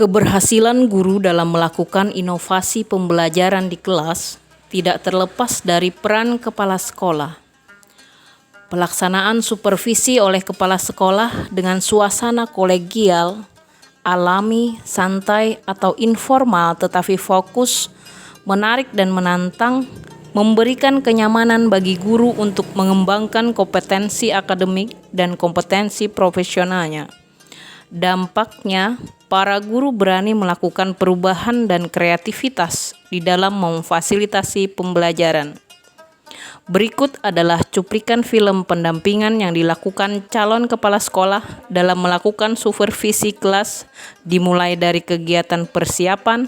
Keberhasilan guru dalam melakukan inovasi pembelajaran di kelas tidak terlepas dari peran kepala sekolah. Pelaksanaan supervisi oleh kepala sekolah dengan suasana kolegial, alami, santai, atau informal tetapi fokus, menarik dan menantang, memberikan kenyamanan bagi guru untuk mengembangkan kompetensi akademik dan kompetensi profesionalnya. Dampaknya, para guru berani melakukan perubahan dan kreativitas di dalam memfasilitasi pembelajaran. Berikut adalah cuplikan film pendampingan yang dilakukan calon kepala sekolah dalam melakukan supervisi kelas, dimulai dari kegiatan persiapan,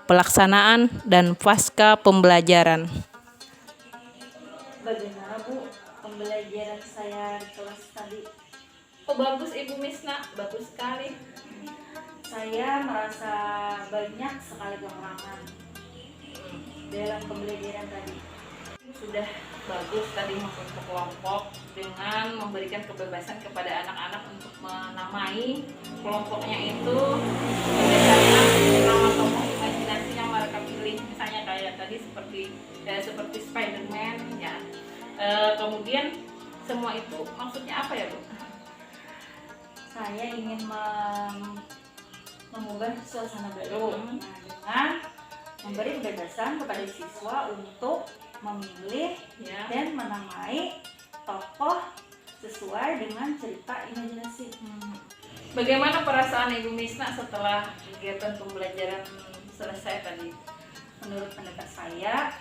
pelaksanaan, dan pasca pembelajaran. Bagaimana Bu pembelajaran saya di kelas tadi? Oh, bagus Ibu Misna, bagus sekali. Saya merasa banyak sekali kekurangan dalam pembelajaran tadi. Sudah bagus tadi membentuk kelompok dengan memberikan kebebasan kepada anak-anak untuk menamai kelompoknya itu berdasarkan nama tokoh imajinasi yang mereka pilih. Misalnya kayak tadi seperti Spider-Man ya. Kemudian semua itu maksudnya apa ya Bu? Saya ingin mengubah suasana baru dengan memberi kebebasan kepada siswa untuk memilih dan menamai tokoh sesuai dengan cerita imajinasi. Bagaimana perasaan Ibu Misna setelah kegiatan pembelajaran selesai tadi? Menurut pendapat saya,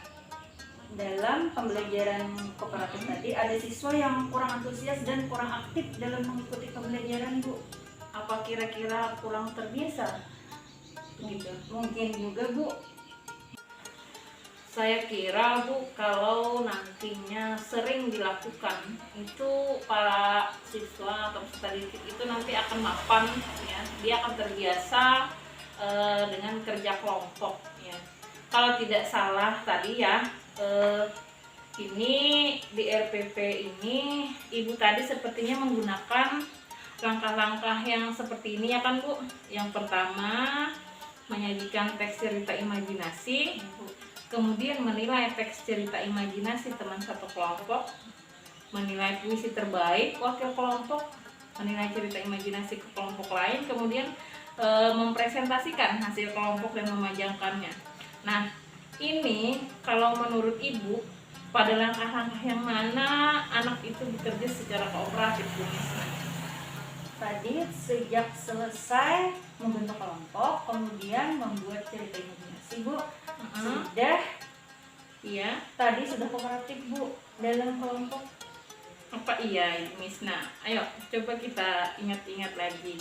dalam pembelajaran kooperatif tadi ada siswa yang kurang antusias dan kurang aktif dalam mengikuti pembelajaran Bu. Apa kira-kira kurang terbiasa? Begitu. Mungkin juga Bu. Saya kira Bu, kalau nantinya sering dilakukan itu para siswa atau peserta didik itu nanti akan mapan ya, dia akan terbiasa dengan kerja kelompok ya. Kalau tidak salah tadi ya, ini di RPP ini Ibu tadi sepertinya menggunakan langkah-langkah yang seperti ini ya kan Bu. Yang pertama menyajikan teks cerita imajinasi, kemudian menilai teks cerita imajinasi teman satu kelompok, menilai puisi terbaik wakil kelompok, menilai cerita imajinasi ke kelompok lain, kemudian mempresentasikan hasil kelompok dan memajangkannya. Nah, ini kalau menurut Ibu, pada langkah-langkah yang mana anak itu bekerja secara kooperatif Bu Misna? Tadi sejak selesai membentuk kelompok, kemudian membuat cerita imajinasi Bu, sudah Iya. tadi sudah kooperatif Bu dalam kelompok. Apa iya Ibu Misna? Ayo coba kita ingat-ingat lagi.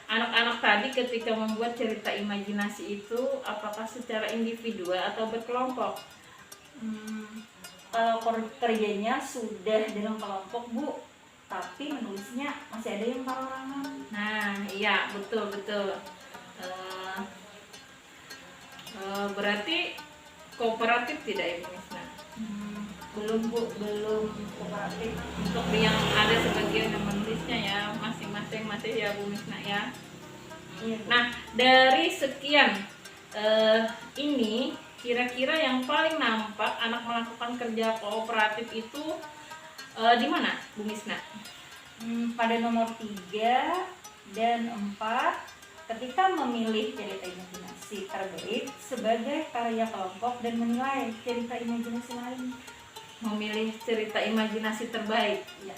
Anak-anak tadi ketika membuat cerita imajinasi itu apakah secara individual atau berkelompok? Kalau kerjanya sudah dalam kelompok Bu, tapi menulisnya masih ada yang perorangan. Nah, iya betul. Berarti kooperatif tidak Ibu Misna? Belum Bu, belum kooperatif. Untuk yang ada sebagian yang menulisnya ya masing-masing masih ya Bu Misna ya. Iya, Bu. Nah, dari sekian ini kira-kira yang paling nampak anak melakukan kerja kooperatif itu di mana Bu Misna? Pada nomor 3 dan 4, ketika memilih cerita imajinasi terbaik sebagai karya kelompok dan menilai cerita imajinasi lain. Memilih cerita imajinasi terbaik. Ya.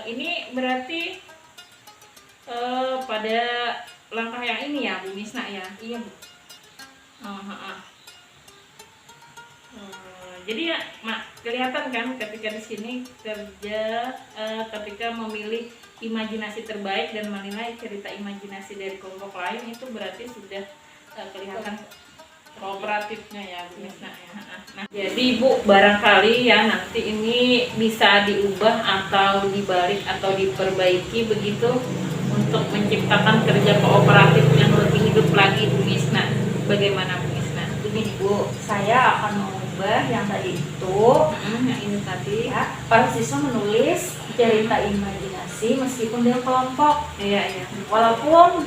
Ini berarti pada langkah yang ini ya Bu Misna ya. Iya Bu. Jadi ya kelihatan kan ketika di sini kerja ketika memilih imajinasi terbaik dan menilai cerita imajinasi dari kelompok lain itu berarti sudah kelihatan kooperatifnya ya Bu Misna ya. Nah, jadi Bu barangkali ya nanti ini bisa diubah atau dibalik atau diperbaiki begitu untuk menciptakan kerja kooperatif yang lebih hidup lagi Bu Misna. Bagaimana Bu Misna? Begini Bu, saya akan mengubah yang tadi itu, Yang ini tadi ya, para siswa menulis cerita imajinasi interaksi meskipun dengan kelompok. Iya, iya. Walaupun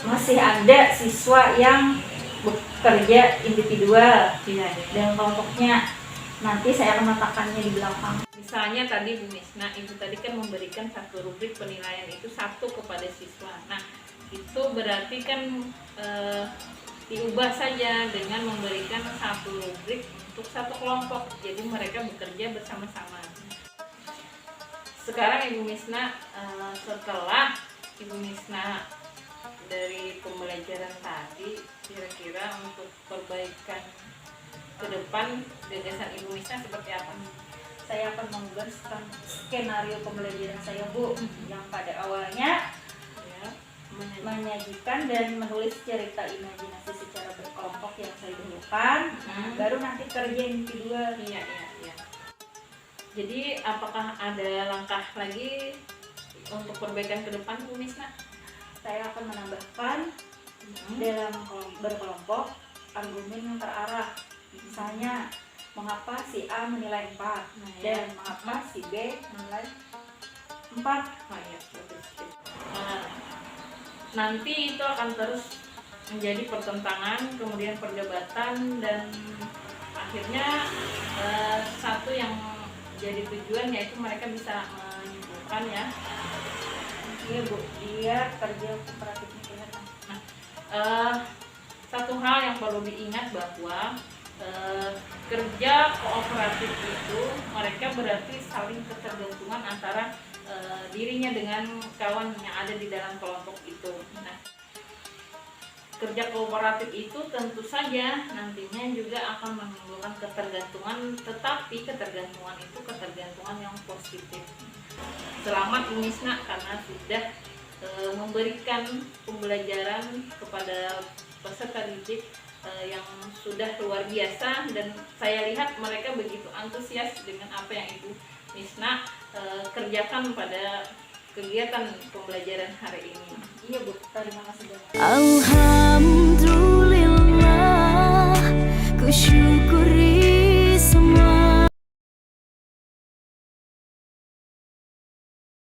masih ada siswa yang bekerja individual Iya, iya. dengan kelompoknya, nanti saya akan meletakkannya di belakang. Misalnya tadi Bu Misna, Ibu tadi kan memberikan satu rubrik penilaian itu 1 kepada siswa. Nah, itu berarti kan diubah saja dengan memberikan satu rubrik untuk satu kelompok. Jadi mereka bekerja bersama-sama. Sekarang Ibu Misna, setelah Ibu Misna dari pembelajaran tadi, kira-kira untuk perbaikan ke depan gagasan Ibu Misna seperti apa? Saya akan menggariskan skenario pembelajaran saya, Bu, yang pada awalnya Ya, menyajikan dan menulis cerita imajinasi secara berkelompok yang saya dahulukan, baru nanti kerja individual. Iya, iya, iya. Jadi apakah ada langkah lagi untuk perbaikan ke depan Bu Misna? Saya akan menambahkan dalam berkelompok argumen yang terarah. Misalnya, mengapa si A menilai 4 Nah, dan mengapa si B menilai 4. Oh, iya, betul. Nanti itu akan terus menjadi pertentangan, kemudian perdebatan, dan akhirnya satu yang jadi tujuan yaitu mereka bisa menyimpulkan ya. Iya, Bu, dia kerja kooperatifnya kelihatan. Satu hal yang perlu diingat bahwa kerja kooperatif itu mereka berarti saling ketergantungan antara dirinya dengan kawan yang ada di dalam kelompok itu. Nah, kerja kooperatif itu tentu saja nantinya juga akan menimbulkan ketergantungan, tetapi ketergantungan itu ketergantungan yang positif. Selamat Bu Misna karena sudah memberikan pembelajaran kepada peserta didik yang sudah luar biasa, dan saya lihat mereka begitu antusias dengan apa yang Ibu Misna kerjakan pada kegiatan pembelajaran hari ini. Iya, Bu, terima kasih banyak. Alhamdulillah.